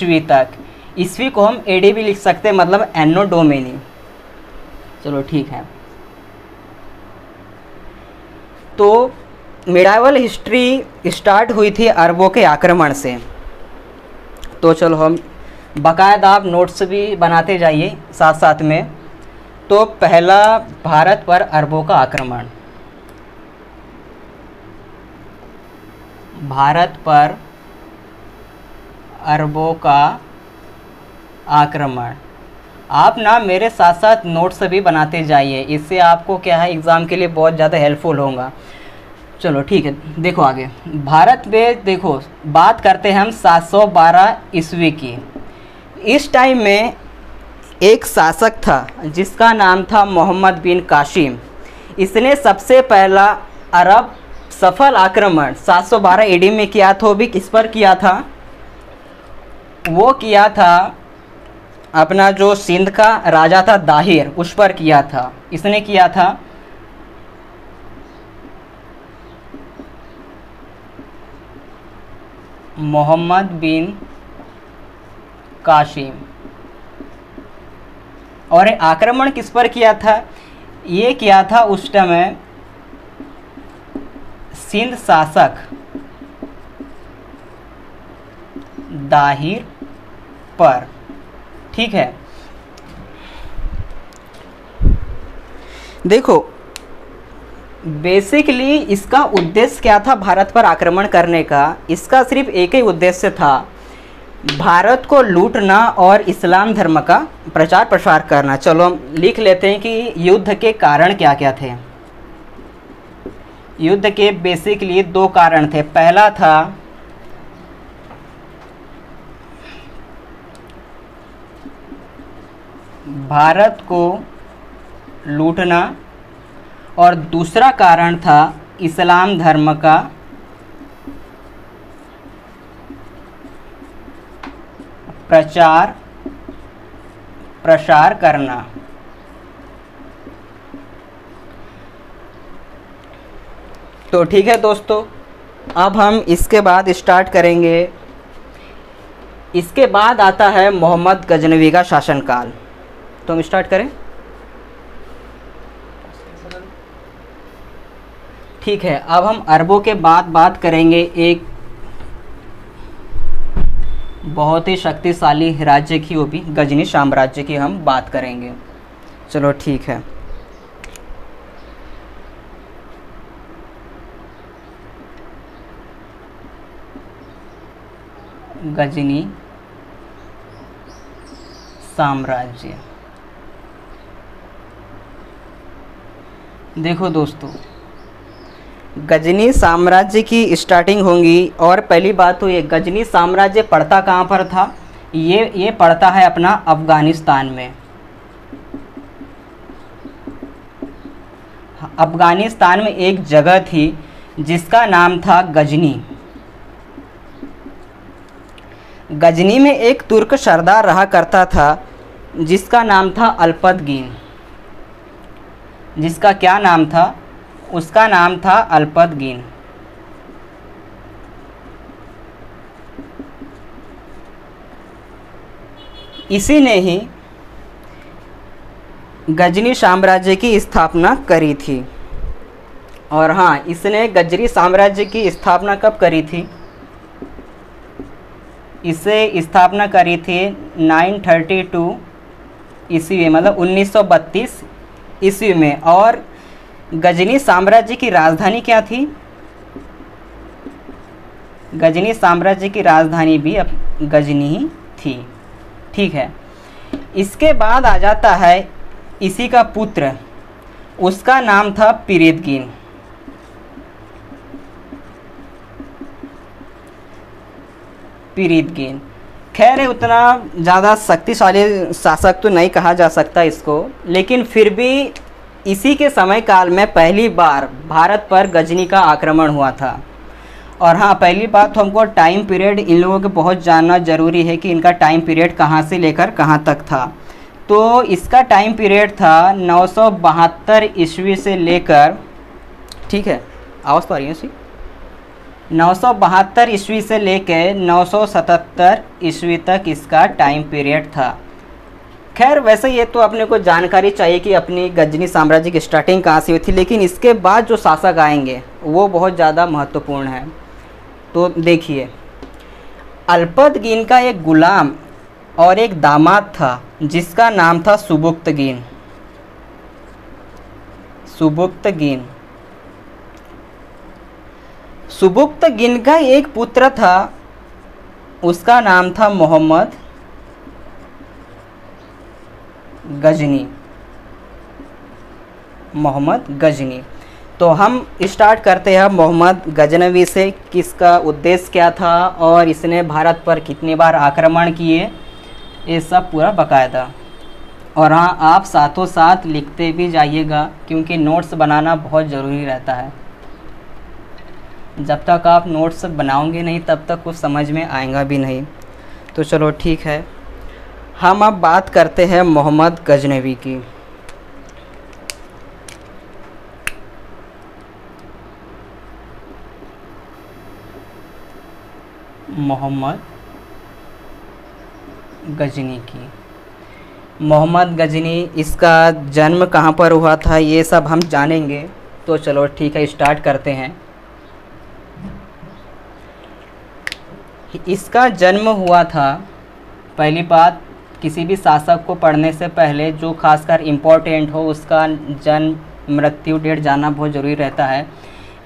ईस्वी तक। ईस्वी को हम एडी भी लिख सकते हैं, मतलब एनो डोमिनी। चलो ठीक है। तो मिडाइवल हिस्ट्री स्टार्ट हुई थी अरबों के आक्रमण से। तो चलो हम बाकायदा आप नोट्स भी बनाते जाइए साथ साथ में। तो पहला, भारत पर अरबों का आक्रमण। भारत पर अरबों का आक्रमण। आप ना मेरे साथ साथ नोट्स भी बनाते जाइए, इससे आपको क्या है एग्ज़ाम के लिए बहुत ज़्यादा हेल्पफुल होगा। चलो ठीक है, देखो आगे। भारत में देखो, बात करते हैं हम 712 ईस्वी की। इस टाइम में एक शासक था जिसका नाम था मोहम्मद बिन कासिम। इसने सबसे पहला अरब सफल आक्रमण 712 एडी में किया था। वो भी किस पर किया था? वो किया था अपना जो सिंध का राजा था दाहिर, उस पर किया था। इसने किया था मोहम्मद बिन कासिम। और आक्रमण किस पर किया था? ये किया था उस समय सिंध शासक दाहिर पर। ठीक है, देखो बेसिकली इसका उद्देश्य क्या था भारत पर आक्रमण करने का? इसका सिर्फ एक ही उद्देश्य था, भारत को लूटना और इस्लाम धर्म का प्रचार प्रसार करना। चलो हम लिख लेते हैं कि युद्ध के कारण क्या क्या थे। युद्ध के बेसिकली दो कारण थे। पहला था भारत को लूटना और दूसरा कारण था इस्लाम धर्म का प्रचार प्रसार करना। तो ठीक है दोस्तों, अब हम इसके बाद स्टार्ट करेंगे। इसके बाद आता है मोहम्मद गजनवी का शासनकाल। तो हम स्टार्ट करें। ठीक है, अब हम अरबों के बाद बात करेंगे एक बहुत ही शक्तिशाली राज्य की, वो भी गजनी साम्राज्य की हम बात करेंगे। चलो ठीक है। गजनी साम्राज्य। देखो दोस्तों, गजनी साम्राज्य की स्टार्टिंग होंगी। और पहली बात तो ये गजनी साम्राज्य पड़ता कहाँ पर था? ये पड़ता है अपना अफ़गानिस्तान में। अफ़गानिस्तान में एक जगह थी जिसका नाम था गजनी। गजनी में एक तुर्क सरदार रहा करता था जिसका नाम था अल्पतगीन। जिसका क्या नाम था? उसका नाम था अल्पतगीन। इसी ने ही गजनी साम्राज्य की स्थापना करी थी। और हाँ, इसने गजनी साम्राज्य की स्थापना कब करी थी? इसे स्थापना करी थी 932 ईस्वी में, मतलब 1932 ईस्वी में। और गजनी साम्राज्य की राजधानी क्या थी? गजनी साम्राज्य की राजधानी भी अब गजनी ही थी। ठीक है, इसके बाद आ जाता है इसी का पुत्र, उसका नाम था पिरीदगीन। पिरीदगीन खैर उतना ज़्यादा शक्तिशाली शासक तो नहीं कहा जा सकता इसको, लेकिन फिर भी इसी के समय काल में पहली बार भारत पर गजनी का आक्रमण हुआ था। और हाँ, पहली बात तो हमको टाइम पीरियड इन लोगों के बहुत जानना ज़रूरी है कि इनका टाइम पीरियड कहाँ से लेकर कहाँ तक था। तो इसका टाइम पीरियड था 972 ईस्वी से लेकर, ठीक है, आवाज़ तो आ रही है इसी, 972 ईस्वी से लेके 977 ईस्वी तक इसका टाइम पीरियड था। खैर वैसे ये तो अपने को जानकारी चाहिए कि अपनी गजनी साम्राज्य की स्टार्टिंग कहाँ से हुई थी, लेकिन इसके बाद जो शासक आएंगे वो बहुत ज़्यादा महत्वपूर्ण है। तो देखिए, अल्पतगीन का एक गुलाम और एक दामाद था जिसका नाम था सुबुक्तगीन। सुबुक्तगीन सुबुक्तगीन का एक पुत्र था, उसका नाम था मोहम्मद गजनी। मोहम्मद गजनी। तो हम स्टार्ट करते हैं मोहम्मद गजनवी से। किसका उद्देश्य क्या था और इसने भारत पर कितनी बार आक्रमण किए, ये सब पूरा बकायदा। और हाँ, आप साथों साथ लिखते भी जाइएगा क्योंकि नोट्स बनाना बहुत ज़रूरी रहता है। जब तक आप नोट्स बनाओगे नहीं तब तक कुछ समझ में आएगा भी नहीं। तो चलो ठीक है, हम अब बात करते हैं मोहम्मद गजनवी की। मोहम्मद गजनी की। मोहम्मद गजनी, इसका जन्म कहाँ पर हुआ था ये सब हम जानेंगे। तो चलो ठीक है, स्टार्ट करते हैं। इसका जन्म हुआ था, पहली बात, किसी भी शासक को पढ़ने से पहले जो खासकर इम्पोर्टेंट हो उसका जन्म मृत्यु डेट जानना बहुत ज़रूरी रहता है।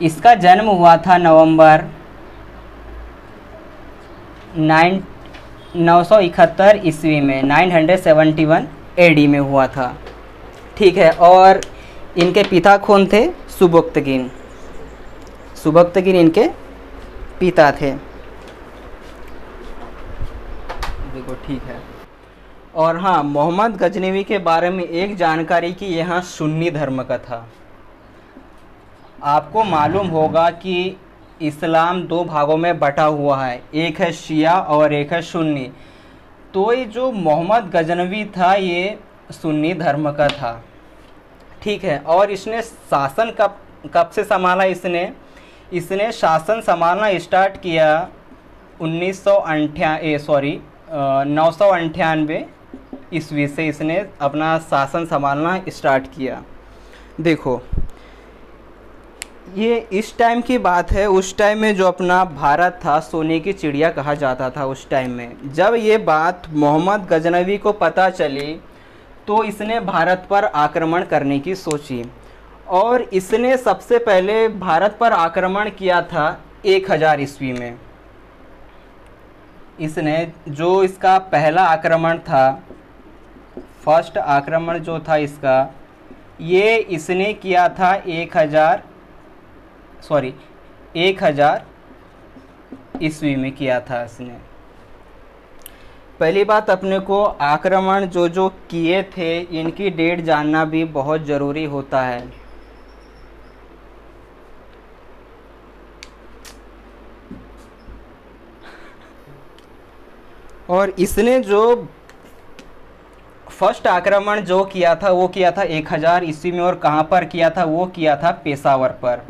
इसका जन्म हुआ था नवंबर 971 ईस्वी में, 971 एडी में हुआ था। ठीक है, और इनके पिता कौन थे? सुबुक्तगीन। सुबुक्तगीन इनके पिता थे। देखो ठीक है। और हाँ, मोहम्मद गजनवी के बारे में एक जानकारी कि यहाँ सुन्नी धर्म का था। आपको मालूम होगा कि इस्लाम दो भागों में बटा हुआ है, एक है शिया और एक है सुन्नी। तो ये जो मोहम्मद गजनवी था ये सुन्नी धर्म का था। ठीक है, और इसने शासन कब से संभाला? इसने शासन संभालना स्टार्ट किया 998 ईस्वी से इसने अपना शासन संभालना स्टार्ट किया। देखो, ये इस टाइम की बात है। उस टाइम में जो अपना भारत था सोने की चिड़िया कहा जाता था। उस टाइम में जब ये बात मोहम्मद गजनवी को पता चली तो इसने भारत पर आक्रमण करने की सोची, और इसने सबसे पहले भारत पर आक्रमण किया था 1000 ईस्वी में। इसने जो इसका पहला आक्रमण था, फर्स्ट आक्रमण जो था इसका, ये इसने किया था 1000 ईस्वी में किया था इसने। पहली बात, अपने को आक्रमण जो किए थे इनकी डेट जानना भी बहुत ज़रूरी होता है। और इसने जो फर्स्ट आक्रमण जो किया था वो किया था 1000 ईस्वी में। और कहाँ पर किया था? वो किया था पेशावर पर,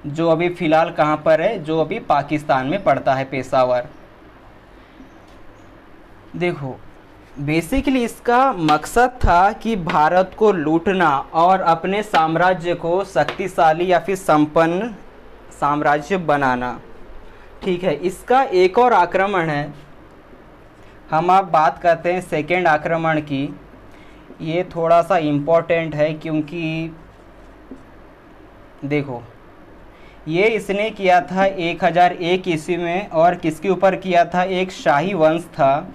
जो अभी फ़िलहाल कहाँ पर है, जो अभी पाकिस्तान में पड़ता है, पेशावर। देखो, बेसिकली इसका मकसद था कि भारत को लूटना और अपने साम्राज्य को शक्तिशाली या फिर संपन्न साम्राज्य बनाना। ठीक है, इसका एक और आक्रमण है। हम आप बात करते हैं सेकेंड आक्रमण की। ये थोड़ा सा इम्पोर्टेंट है क्योंकि देखो, ये इसने किया था 1001 ईस्वी में। और किसके ऊपर किया था? एक शाही वंश था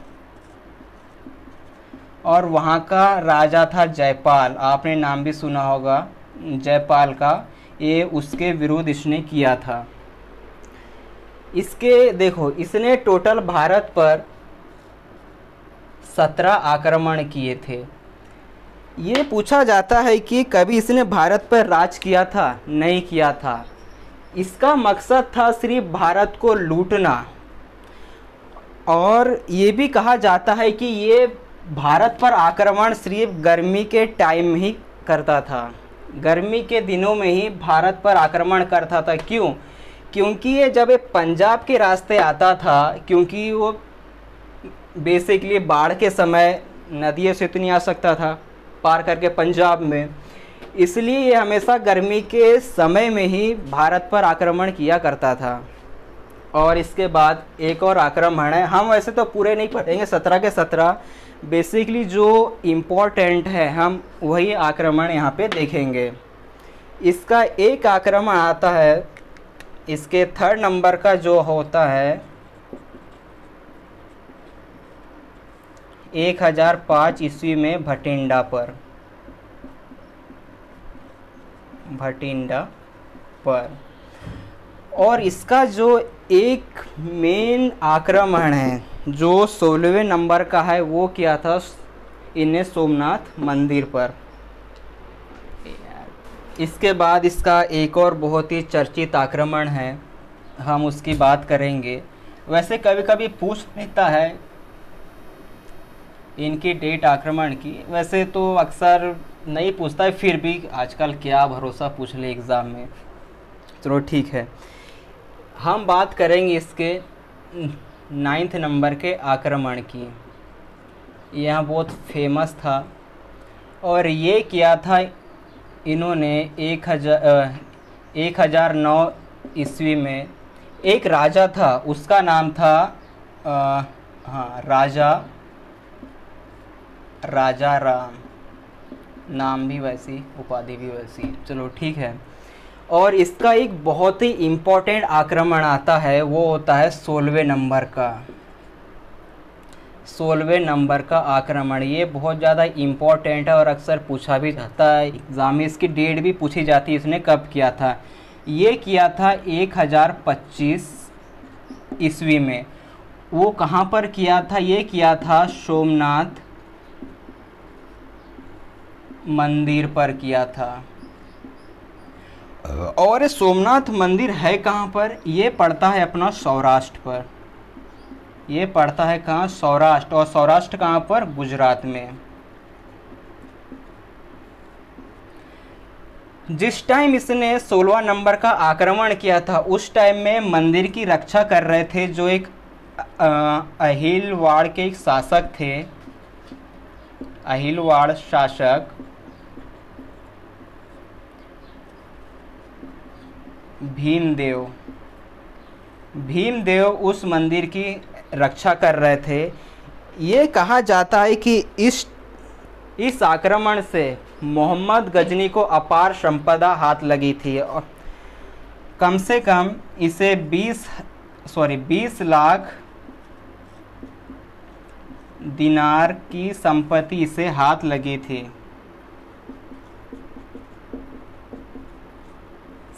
और वहाँ का राजा था जयपाल। आपने नाम भी सुना होगा जयपाल का। ये उसके विरुद्ध इसने किया था। इसके देखो, इसने टोटल भारत पर 17 आक्रमण किए थे। ये पूछा जाता है कि कभी इसने भारत पर राज किया था? नहीं किया था। इसका मकसद था सिर्फ भारत को लूटना। और ये भी कहा जाता है कि ये भारत पर आक्रमण सिर्फ गर्मी के टाइम ही करता था। गर्मी के दिनों में ही भारत पर आक्रमण करता था। क्यों? क्योंकि ये जब ये पंजाब के रास्ते आता था, क्योंकि वो बेसिकली बाढ़ के समय नदियों से तो नहीं आ सकता था पार करके पंजाब में, इसलिए ये हमेशा गर्मी के समय में ही भारत पर आक्रमण किया करता था। और इसके बाद एक और आक्रमण है, हम वैसे तो पूरे नहीं पढ़ेंगे 17 के 17, बेसिकली जो इम्पोर्टेंट है हम वही आक्रमण यहाँ पे देखेंगे। इसका एक आक्रमण आता है, इसके 3rd नंबर का जो होता है 1005 ईस्वी में भटिंडा पर। और इसका जो एक मेन आक्रमण है जो 16वें नंबर का है, वो किया था इन्हें सोमनाथ मंदिर पर। इसके बाद इसका एक और बहुत ही चर्चित आक्रमण है, हम उसकी बात करेंगे। वैसे कभी कभी पूछ लेता है इनकी डेट आक्रमण की, वैसे तो अक्सर नहीं पूछता है, फिर भी आजकल क्या भरोसा पूछ ले एग्ज़ाम में। चलो ठीक है, हम बात करेंगे इसके 9th नंबर के आक्रमण की। यह बहुत फेमस था और ये किया था इन्होंने 1009 ईस्वी में। एक राजा था, उसका नाम था राजा राम, नाम भी वैसी उपाधि भी वैसी। चलो ठीक है। और इसका एक बहुत ही इम्पोर्टेंट आक्रमण आता है, वो होता है 16वें नंबर का। 16वें नंबर का आक्रमण, ये बहुत ज़्यादा इम्पोर्टेंट है और अक्सर पूछा भी जाता है एग्ज़ाम में, इसकी डेट भी पूछी जाती है इसने कब किया था। ये किया था 1025 ईस्वी में। वो कहाँ पर किया था? ये किया था सोमनाथ मंदिर पर किया था। और सोमनाथ मंदिर है कहाँ पर? ये पड़ता है अपना सौराष्ट्र पर। ये पड़ता है कहाँ? सौराष्ट्र। और सौराष्ट्र कहाँ पर? गुजरात में। जिस टाइम इसने 16वां नंबर का आक्रमण किया था, उस टाइम में मंदिर की रक्षा कर रहे थे जो एक अहिलवाड़ के एक शासक थे। अहिलवाड़ शासक भीमदेव उस मंदिर की रक्षा कर रहे थे। ये कहा जाता है कि इस आक्रमण से मोहम्मद गजनी को अपार संपदा हाथ लगी थी और कम से कम इसे 20 लाख दिनार की संपत्ति इसे हाथ लगी थी।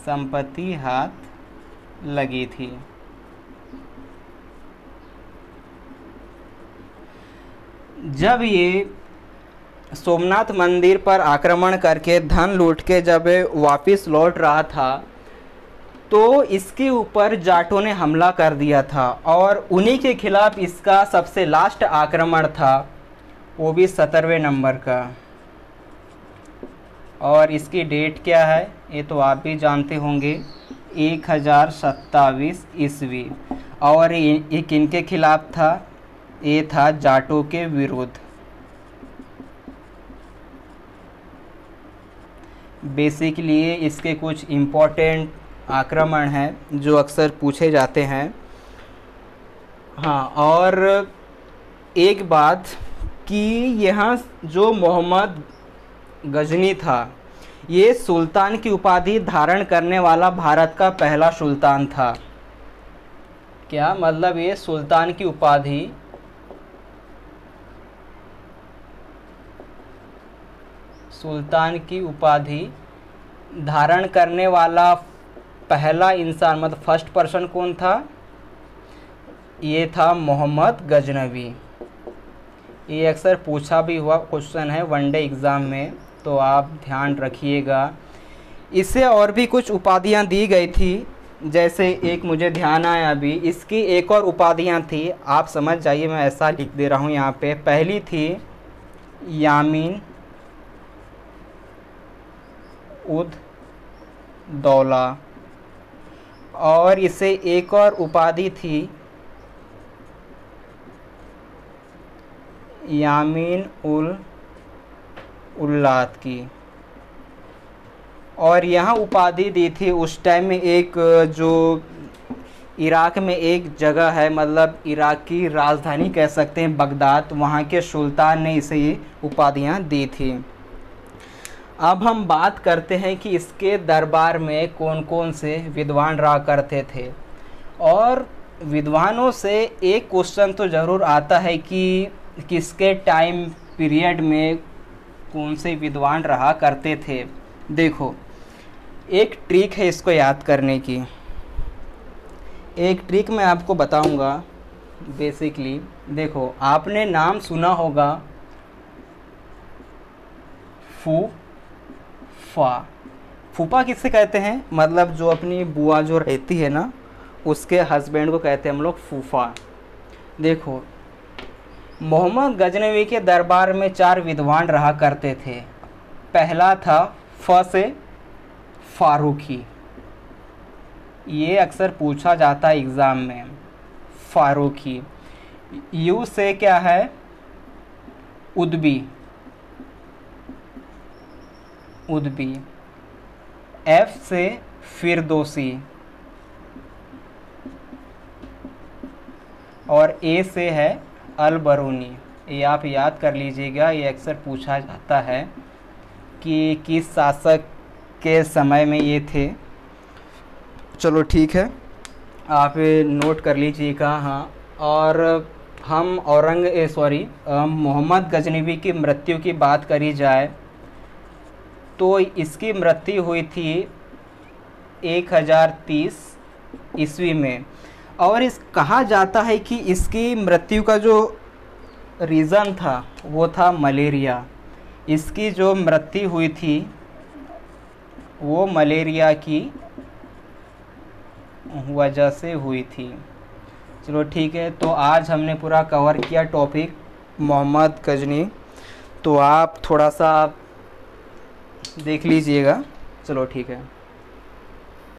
संपत्ति हाथ लगी थी। जब ये सोमनाथ मंदिर पर आक्रमण करके धन लूट के जब वापस लौट रहा था, तो इसके ऊपर जाटों ने हमला कर दिया था और उन्हीं के खिलाफ इसका सबसे लास्ट आक्रमण था, वो भी 17वें नंबर का। और इसकी डेट क्या है ये तो आप भी जानते होंगे, 1027 ईस्वी। और ये किनके खिलाफ था? ये था जाटों के विरुद्ध। बेसिकली इसके कुछ इम्पोर्टेंट आक्रमण हैं जो अक्सर पूछे जाते हैं। हाँ, और एक बात कि यहाँ जो मोहम्मद गजनी था, ये सुल्तान की उपाधि धारण करने वाला भारत का पहला सुल्तान था। क्या मतलब? ये सुल्तान की उपाधि धारण करने वाला पहला इंसान, मतलब फर्स्ट पर्सन कौन था? ये था मोहम्मद गजनवी। ये अक्सर पूछा भी हुआ क्वेश्चन है वनडे एग्ज़ाम में, तो आप ध्यान रखिएगा। इससे और भी कुछ उपाधियां दी गई थी, जैसे एक मुझे ध्यान आया अभी, इसकी एक और उपाधियां थी, आप समझ जाइए, मैं ऐसा लिख दे रहा हूं यहाँ पे। पहली थी यामीन उद दौला, और इसे एक और उपाधि थी यामीन उल उल्लात की, और यहाँ उपाधि दी थी उस टाइम में एक जो इराक में एक जगह है, मतलब इराक की राजधानी कह सकते हैं बगदाद, वहाँ के सुल्तान ने इसे ये उपाधियाँ दी थी। अब हम बात करते हैं कि इसके दरबार में कौन कौन से विद्वान रहा करते थे। और विद्वानों से एक क्वेश्चन तो ज़रूर आता है कि किसके टाइम पीरियड में कौन से विद्वान रहा करते थे। देखो, एक ट्रिक है इसको याद करने की, एक ट्रिक मैं आपको बताऊंगा। बेसिकली देखो, आपने नाम सुना होगा फूफा। फूफा किससे कहते हैं, मतलब जो अपनी बुआ जो रहती है ना, उसके हस्बैंड को कहते हैं हम लोग फूफा। देखो, मोहम्मद गजनवी के दरबार में 4 विद्वान रहा करते थे। पहला था फ से फारूकी, ये अक्सर पूछा जाता है एग्ज़ाम में, फारूकी। यू से क्या है, उद्बी, उद्बी। एफ से फिरदौसी, और ए से है अलबरूनी। ये आप याद कर लीजिएगा, ये अक्सर पूछा जाता है कि किस शासक के समय में ये थे। चलो ठीक है, आप नोट कर लीजिएगा। हाँ, और हम मोहम्मद गजनवी की मृत्यु की बात करी जाए तो इसकी मृत्यु हुई थी 1030 ईस्वी में। और इस कहा जाता है कि इसकी मृत्यु का जो रीज़न था वो था मलेरिया। इसकी जो मृत्यु हुई थी वो मलेरिया की वजह से हुई थी। चलो ठीक है, तो आज हमने पूरा कवर किया टॉपिक मोहम्मद गजनी, तो आप थोड़ा सा देख लीजिएगा। चलो ठीक है।